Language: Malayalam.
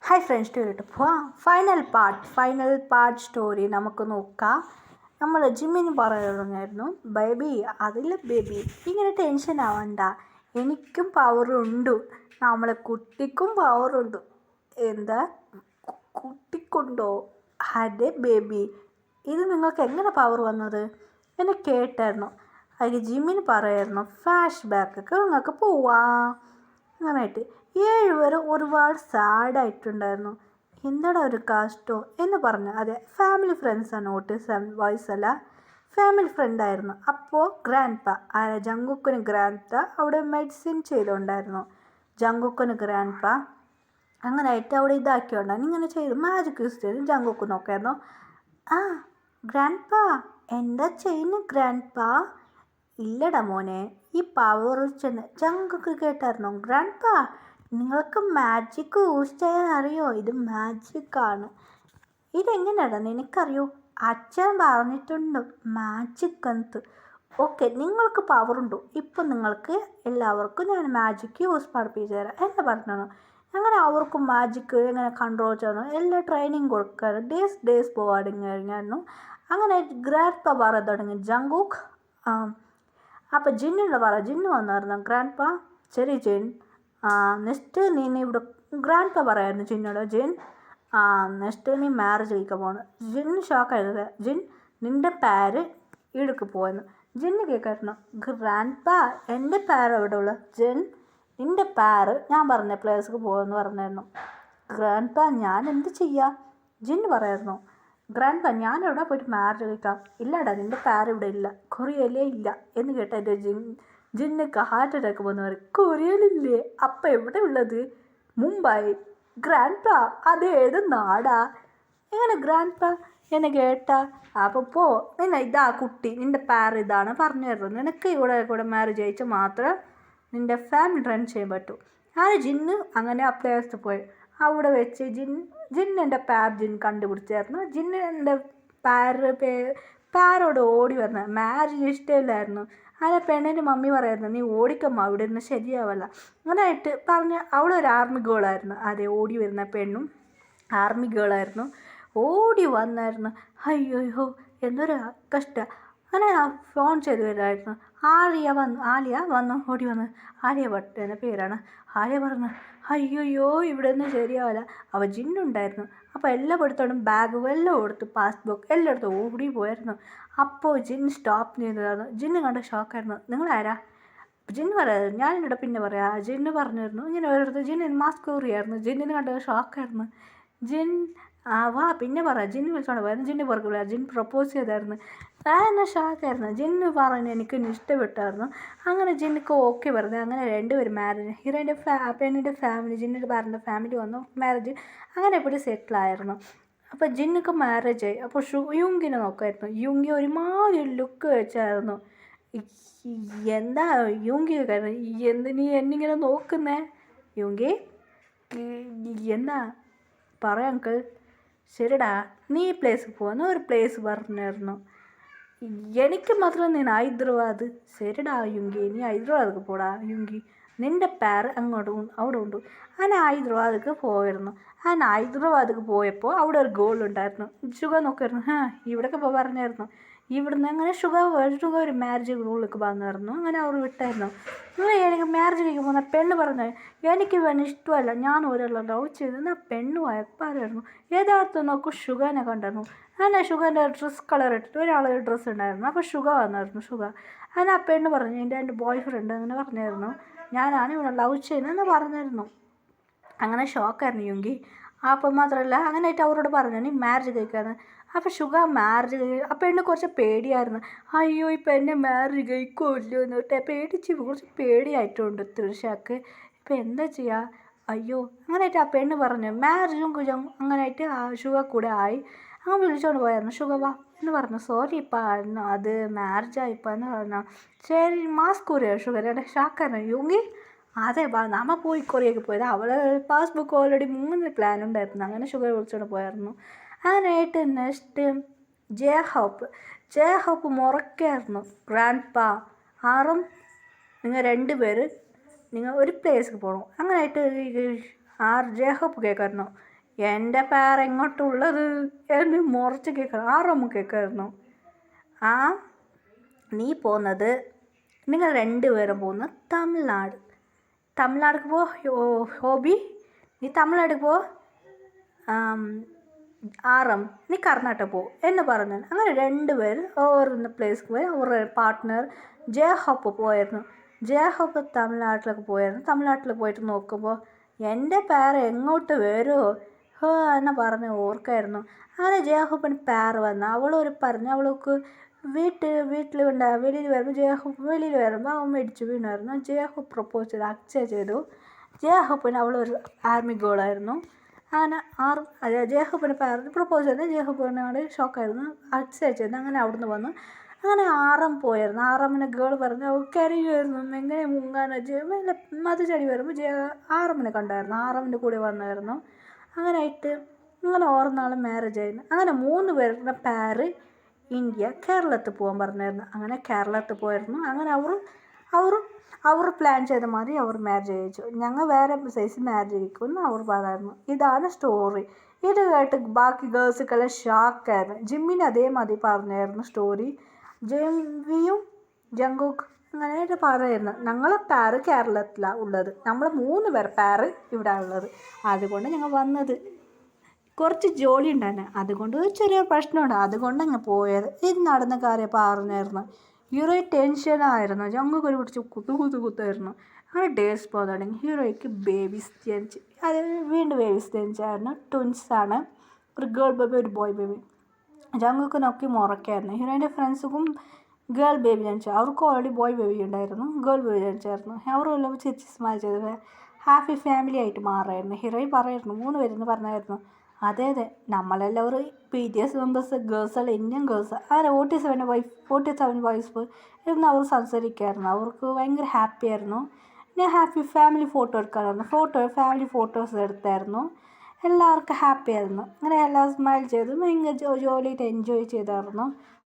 ഹായ് ഫ്രണ്ട്സ് ടു പോവാം. ഫൈനൽ പാർട്ട് സ്റ്റോറി നമുക്ക് നോക്കാം. നമ്മൾ ജിമ്മിന് പറയുമായിരുന്നു, ബേബി അതിൽ ബേബി ഇങ്ങനെ ടെൻഷൻ ആവണ്ട, എനിക്കും പവറുണ്ട്, നമ്മളെ കുട്ടിക്കും പവറുണ്ട്. എന്താ കുട്ടിക്കുണ്ടോ? അതെ ബേബി, ഇത് നിങ്ങൾക്ക് എങ്ങനെ പവർ വന്നത് എന്ന് കേട്ടായിരുന്നു. അതിൽ ജിമ്മിന് പറയായിരുന്നു, ഫ്ലാഷ് ബാക്കൊക്കെ നിങ്ങൾക്ക് പോവാം. അങ്ങനെയായിട്ട് 7 പേര് ഒരുപാട് സാഡായിട്ടുണ്ടായിരുന്നു. എന്താടാ ഒരു കാസ്റ്റോ എന്ന് പറഞ്ഞു. അതെ, ഫാമിലി ഫ്രണ്ട്സാണ്, ഓട്ടിസം വോയിസ് അല്ല, ഫാമിലി ഫ്രണ്ടായിരുന്നു. അപ്പോൾ ഗ്രാൻഡ് പാ ജങ്കുക്കിന് ഗ്രാൻഡ് പാ അവിടെ മെഡിസിൻ ചെയ്തുകൊണ്ടായിരുന്നു. ജങ്കുക്കിന് ഗ്രാൻഡ് പാ അങ്ങനെയായിട്ട് അവിടെ ഇതാക്കിയോണ്ടാണ് ഇങ്ങനെ ചെയ്തു. മാജിക് യൂസ് ചെയ്ത് ജങ്കുക്ക് നോക്കായിരുന്നു. ആ ഗ്രാൻഡ് പാ എന്താ ചെയ്യുന്നു ഗ്രാൻഡ് പാ? ഇല്ലടാ മോനെ, ഈ പവർ ചെന്ന് ജങ്കുക്ക് കേട്ടായിരുന്നു. ഗ്രാൻഡ് പാ നിങ്ങൾക്ക് മാജിക് യൂസ് ചെയ്യാൻ അറിയോ? ഇത് മാജിക്കാണ്. ഇതെങ്ങനെയാടാ നിനക്കറിയോ? അച്ഛൻ പറഞ്ഞിട്ടുണ്ട് മാജിക് എന്ന്. ഓക്കെ, നിങ്ങൾക്ക് പവറുണ്ടോ? ഇപ്പം നിങ്ങൾക്ക് എല്ലാവർക്കും ഞാൻ മാജിക് യൂസ് പഠിപ്പിച്ചു തരാം എന്നെ പറഞ്ഞു. അങ്ങനെ അവർക്കും മാജിക് എങ്ങനെ കൺട്രോൾ ചെയ്യണം എല്ലാ ട്രെയിനിങ് കൊടുക്കാറ്. ഡേയ്സ് പോവാടിങ്ങായിരുന്നു. അങ്ങനെ ഗ്രാൻഡ് പാ പറയാൻ തുടങ്ങി, ജങ്കുക്ക് അപ്പം ജിന്നിൻ്റെ ജിന്ന് വന്നായിരുന്നു. ഗ്രാൻഡ് പാ ശരി ജിൻ, നെക്സ്റ്റ് നീ ഇവിടെ ഗ്രാൻഡ് പാ പറയായിരുന്നു ജിന്നോട്, ജിൻ നെക്സ്റ്റ് നീ മാരേജ് കഴിക്കാൻ പോകണം. ജിന്ന് ഷോക്കായിരുന്നു. ജിൻ നിൻ്റെ പേര് ഇടുക്ക് പോയെന്ന്. ജിന്ന് കേൾക്കായിരുന്നു. ഗ്രാൻഡ് പാ എൻ്റെ പേര് എവിടെ ഉള്ള? ജിൻ നിൻ്റെ പേര് ഞാൻ പറഞ്ഞ പ്ലേസിലേക്ക് പോകുമെന്ന് പറഞ്ഞായിരുന്നു. ഗ്രാൻഡ് പാ ഞാൻ എന്ത് ചെയ്യാം? ജിന്ന് പറയായിരുന്നു. ഗ്രാൻഡ് പാ ഞാൻ എവിടെ പോയിട്ട് മാരേജ് കഴിക്കാം? ഇല്ലടാ നിൻ്റെ പേര് ഇവിടെ ഇല്ല, കൊറിയയിലേ ഇല്ല എന്ന് കേട്ട എൻ്റെ ജിന്നൊക്കെ ഹാർട്ട് അറ്റാക്ക് പോകുന്ന പറയും. കൊറിയയിലില്ലേ? അപ്പം എവിടെ ഉള്ളത്? മുംബൈ. ഗ്രാൻഡ് പാ അത് ഏത് നാടാ? എങ്ങനെ ഗ്രാൻഡ് പാ എന്നെ കേട്ടാ? അപ്പോൾ പോ നിന്നെ ഇതാ കുട്ടി, നിൻ്റെ പേര് ഇതാണ് പറഞ്ഞു തരുന്നത്. നിനക്ക് ഇവിടെ മാരേജ് കഴിച്ചാൽ മാത്രമേ നിൻ്റെ ഫാമിലി റൺ ചെയ്യാൻ പറ്റൂ. ജിന്ന് അങ്ങനെ ആ പ്ലേസിൽ പോയി. അവിടെ വെച്ച് ജിന്നിൻ്റെ പേര് ജിൻ കണ്ടുപിടിച്ചായിരുന്നു. ജിന്നിൻ്റെ പേരോട് ഓടി വരുന്നത് മാരേജ് ഇഷ്ടമില്ലായിരുന്നു. അങ്ങനെ പെണ്ണിൻ്റെ മമ്മി പറയായിരുന്നു, നീ ഓടിക്കമ്മ, ഇവിടെ നിന്ന് ശരിയാവല്ല. അങ്ങനെയായിട്ട് പറഞ്ഞ് അവിടെ ഒരു ആർമി ഗേളായിരുന്നു. അതെ, ഓടി വരുന്ന പെണ്ണും ആർമി ഗേളായിരുന്നു. ഓടി വന്നായിരുന്നു. അയ്യോ എന്തൊരു കഷ്ടം. അങ്ങനെ ഫോൺ ചെയ്ത് വരുമായിരുന്നു. ആലിയ വന്നു ഓടി വന്ന്. ആലിയ ഭട്ട് എന്ന പേരാണ്. ആലിയ പറഞ്ഞു, അയ്യോ ഇവിടെ നിന്ന് ശരിയാവില്ല. അവ ജിന്നുണ്ടായിരുന്നു. അപ്പോൾ എല്ലാം എടുത്തോണ്ടും ബാഗ് എല്ലാം കൊടുത്തു, പാസ്ബുക്ക് എല്ലാം എടുത്ത് ഓടി പോയായിരുന്നു. അപ്പോൾ ജിൻ സ്റ്റോപ്പ് ചെയ്തതായിരുന്നു. ജിന്ന് കണ്ട ഷോക്കായിരുന്നു. നിങ്ങളാരാ? ജിന്ന് പറയാമായിരുന്നു. ഞാനിവിടെ പിന്നെ പറയാം. ജിന്ന് പറഞ്ഞിരുന്നു ഇങ്ങനെ ഓരോരുത്തർ ജിന്നിന് മാസ്ക് ഊറിയായിരുന്നു. ജിന്നിന് കണ്ട ഷോക്കായിരുന്നു. ജിൻ വാ പിന്നെ പറയാം. ജിന്ന് വിളിച്ചോണ്ട് പോയായിരുന്നു. ജിന്ന് പുറകെ വിളിയാ. ജിൻ പ്രപ്പോസ് ചെയ്തായിരുന്നു. എന്നെ ഷോക്കായിരുന്നു. ജിന്ന് പറഞ്ഞു എനിക്ക് ഇഷ്ടപ്പെട്ടായിരുന്നു. അങ്ങനെ ജിന്നിക്ക് ഓക്കെ പറഞ്ഞു. അങ്ങനെ രണ്ടുപേരും മാരേജ്, ഹീറോയിൻ്റെ പെണ്ണിൻ്റെ ഫാമിലി ജിന്നിൻ്റെ പേരൻ്റെ ഫാമിലി വന്നു. മാരേജ് അങ്ങനെ എപ്പോഴും സെറ്റിലായിരുന്നു. അപ്പോൾ ജിന്നൊക്കെ മാരേജ് ആയി. അപ്പോൾ യുങ്കിനെ നോക്കായിരുന്നു. യുങ്കി ഒരുമാതിരി ലുക്ക് വെച്ചായിരുന്നു. എന്താ യുങ്കി എന്ത് നീ എന്നിങ്ങനെ നോക്കുന്നേ? യുങ്കി എന്താ പറയാം അങ്കിൾ? ശരിടാ, നീ ഈ പ്ലേസിൽ പോകുന്ന ഒരു പ്ലേസ് പറഞ്ഞായിരുന്നു. എനിക്ക് മാത്രം നീ ഹൈദരാബാദ്. ശരിടാ യുങ്കി, നീ ഹൈദരാബാദിലേക്ക് പോടാ യുങ്കി, നിൻ്റെ പേര് അവിടെ ഉണ്ട്. അങ്ങനെ ഹൈദരാബാദിലേക്ക് പോയിരുന്നു. അങ്ങനെ ഹൈദരാബാദിലേക്ക് പോയപ്പോൾ അവിടെ ഒരു ഗോൾ ഉണ്ടായിരുന്നു. ഷുഗർ നോക്കായിരുന്നു. ഇവിടെയൊക്കെ പറഞ്ഞായിരുന്നു. ഇവിടുന്ന് അങ്ങനെ ഷുഗർ ഒരു മാരേജ് റൂളിലേക്ക് വന്നായിരുന്നു. അങ്ങനെ അവർ വിട്ടായിരുന്നു. എനിക്ക് മാരേജ് കഴിക്കാൻ പോകുന്ന പെണ്ണ് പറഞ്ഞു, എനിക്ക് പെണ്ണ് ഇഷ്ടമല്ല, ഞാൻ ഒരാളെ ലവ് ചെയ്തെന്ന് ആ പെണ്ണ് പറയായിരുന്നു. യഥാർത്ഥം നോക്കും ഷുഗറിനെ കണ്ടായിരുന്നു. അങ്ങനെ ഷുഗറിൻ്റെ ഡ്രസ് കളർ ഇട്ടിട്ട് ഒരാളൊരു ഡ്രസ്സ് ഉണ്ടായിരുന്നു. അപ്പോൾ ഷുഗർ വന്നായിരുന്നു. ഷുഗർ അങ്ങനെ ആ പെണ്ണ് പറഞ്ഞു, എൻ്റെ ബോയ് ഫ്രണ്ട് അങ്ങനെ പറഞ്ഞായിരുന്നു, ഞാനാണ് ഇവിടെ ലവ് ചെയ്യുന്നതെന്ന് പറഞ്ഞായിരുന്നു. അങ്ങനെ ഷോക്കായിരുന്നു യുങ്കി. അപ്പം മാത്രമല്ല അങ്ങനെയായിട്ട് അവരോട് പറഞ്ഞു നീ മാരേജ് കഴിക്കാന്ന്. അപ്പോൾ ഷുഗർ മാരേജ് ആ പെണ്ണ് കുറച്ച് പേടിയായിരുന്നു. അയ്യോ ഈ പെണ്ണെ മാരേജ് കഴിക്കുമല്ലോ എന്നിട്ട് പേടിച്ച് കുറച്ച് പേടിയായിട്ടുണ്ട് തൃഷക്ക്. ഇപ്പം എന്താ ചെയ്യുക? അയ്യോ അങ്ങനെയായിട്ട് ആ പെണ്ണ് പറഞ്ഞു മാരേജും കുജും അങ്ങനെയായിട്ട് ആ ഷുഗർ കൂടെ ആയി. അങ്ങനെ വിളിച്ചോണ്ട് പോയായിരുന്നു. ഷുഗർ വാ എന്ന് പറഞ്ഞു. സോറി ഇപ്പം അത് മാരേജായിപ്പോൾ എന്ന് പറഞ്ഞു. ശരി മാസ്ക് ഊരിയോ ഷുഗർ? ഷാക്കായിരുന്നു യുങ്കി. അതെ വാ നമ്മ പോയി കൊറിയക്ക് പോയത്. അവളെ പാസ്ബുക്ക് ഓൾറെഡി 3 പ്ലാൻ ഉണ്ടായിരുന്നു. അങ്ങനെ ഷുഗർ വിളിച്ചോണ്ട് പോയായിരുന്നു. അങ്ങനെയായിട്ട് നെക്സ്റ്റ് ജയഹോപ്പ് മുറക്കായിരുന്നു. ഗ്രാൻഡ് പാ ആറും നിങ്ങൾ 2 പേര് നിങ്ങൾ ഒരു പ്ലേസിലേക്ക് പോകണം. അങ്ങനെയായിട്ട് ജയഹോപ്പ് കേൾക്കായിരുന്നു. എൻ്റെ പേർ എങ്ങോട്ടുള്ളത് എന്ന് മുറച്ച് കേൾക്കണം. ആറമ്മ കേൾക്കായിരുന്നു. ആ നീ പോകുന്നത്, നിങ്ങൾ രണ്ടുപേരും പോകുന്നത് തമിഴ്നാട്. തമിഴ്നാടിക്ക് പോ ഹോബി, നീ തമിഴ്നാട്ടിൽ പോ. ആറം നീ കർണാടക പോ എന്ന് പറഞ്ഞു. അങ്ങനെ രണ്ടുപേർ ഓരോന്ന് പ്ലേസ്ക്ക് പോയി. അവരുടെ പാർട്ട്ണർ ജയഹോപ്പ് പോയിരുന്നു. ജയഹോപ്പ് തമിഴ്നാട്ടിലേക്ക് പോയിരുന്നു. തമിഴ്നാട്ടിൽ പോയിട്ട് നോക്കുമ്പോൾ എൻ്റെ പേര് എങ്ങോട്ട് വരുമോ എന്ന് പറഞ്ഞ് ഓർക്കായിരുന്നു. അങ്ങനെ ജയഹോപ്പിന് പേര് വന്നു. അവളൊരു പറഞ്ഞു അവൾക്ക് വീട്ടിൽ വെളിയിൽ വരുമ്പോൾ അവൻ മേടിച്ച് വീണായിരുന്നു. ജയഹോപ്പ് പ്രപ്പോസ് ചെയ്ത് അക്സെപ്റ്റ് ചെയ്തു. ജയഹോപ്പിന് അവളൊരു ആർമി ഗേളായിരുന്നു. അങ്ങനെ ജയഹോപ്പിന് പേര് പ്രപ്പോസ് ചെയ്ത് ജയഹോപ്പിനോട് ഷോക്കായിരുന്നു. അക്സെപ്റ്റ് ചെയ്ത് അങ്ങനെ അവിടുന്ന് വന്നു. അങ്ങനെ ആറം പോയായിരുന്നു. ആറമ്മിനെ ഗേൾ പറഞ്ഞു അവൾ കരയുമായിരുന്നു. എങ്ങനെ മുങ്ങാന്ന് മതിച്ചടി വരുമ്പോൾ ആറമ്മിനെ കണ്ടായിരുന്നു. ആറമ്മിൻ്റെ കൂടെ വന്നായിരുന്നു. അങ്ങനെ ആയിട്ട് അങ്ങനെ ഓരോ നാളും മാരേജ് ആയിരുന്നു. അങ്ങനെ 3 പേരുടെ പേര് ഇന്ത്യ കേരളത്തിൽ പോകാൻ പറഞ്ഞായിരുന്നു. അങ്ങനെ കേരളത്തിൽ പോയിരുന്നു. അങ്ങനെ അവർ പ്ലാൻ ചെയ്ത മാതിരി അവർ മാരേജ് കഴിച്ചു. ഞങ്ങൾ വേറെ സൈസ് മാരേജ് കഴിക്കുമെന്ന് അവർ പറയായിരുന്നു. ഇതാണ് സ്റ്റോറി. ഇത് കേട്ട് ബാക്കി ഗേൾസൊക്കെല്ലാം ഷോക്കായിരുന്നു. ജിമ്മിന് അതേമാതിരി പറഞ്ഞായിരുന്നു സ്റ്റോറി. ജിമ്മിയും ജങ്കുക്ക് അങ്ങനെ പറയുന്നു. ഞങ്ങളെ പേര് കേരളത്തിലാണ് ഉള്ളത്. നമ്മൾ 3 പേർ പേര് ഇവിടെ ഉള്ളത്. അതുകൊണ്ട് ഞങ്ങൾ വന്നത്. കുറച്ച് ജോലി ഉണ്ടായിരുന്നു. അതുകൊണ്ട് ചെറിയ പ്രശ്നമുണ്ട്. അതുകൊണ്ട് അങ്ങ് പോയത്. ഇത് നടന്ന കാര്യം പറഞ്ഞായിരുന്നു. ഹീറോ ടെൻഷനായിരുന്നു. ജങ്കുക്ക് ഒരു പിടിച്ച് കുത്തായിരുന്നു. അങ്ങനെ ഡേയ്സ് പോകാൻ തുടങ്ങി. ഹീറോയ്ക്ക് ബേബീസ് ജനിച്ച്. അത് വീണ്ടും ബേബീസ് ജനിച്ചായിരുന്നു. ട്വിൻസാണ്. ഒരു ഗേൾ ബേബി ഒരു ബോയ് ബേബി. ജങ്കുക്ക് നോക്കി മുറക്കായിരുന്നു. ഹീറോയിൻ്റെ ഫ്രണ്ട്സും ഗേൾ ബേബി ജനിച്ചു. അവർക്ക് ഓൾറെഡി ബോയ് ബേബി ഉണ്ടായിരുന്നു. ഗേൾ ബേബി ജനിച്ചായിരുന്നു. അവരെല്ലാം ചിരിച്ച് സ്മൈൽ ചെയ്ത് ഹാപ്പി ഫാമിലി ആയിട്ട് മാറായിരുന്നു. ഹീറോയിൻ പറയായിരുന്നു 3 പേരെന്ന് പറഞ്ഞായിരുന്നു. അതെ നമ്മളെല്ലാവരും BTS മെമ്പേഴ്സ് ഗേൾസല്ല, ഇന്ത്യൻ ഗേൾസ്. അങ്ങനെ 47 വൈഫ് എന്ന് അവർ സംസാരിക്കുമായിരുന്നു. അവർക്ക് ഭയങ്കര ഹാപ്പി ആയിരുന്നു. പിന്നെ ഹാപ്പി ഫാമിലി ഫോട്ടോ എടുക്കാമായിരുന്നു. ഫാമിലി ഫോട്ടോസ് എടുത്തായിരുന്നു. എല്ലാവർക്കും ഹാപ്പി ആയിരുന്നു. അങ്ങനെ എല്ലാം സ്മൈൽ ചെയ്ത് ഭയങ്കര ജോലിയായിട്ട് എൻജോയ് ചെയ്തായിരുന്നു.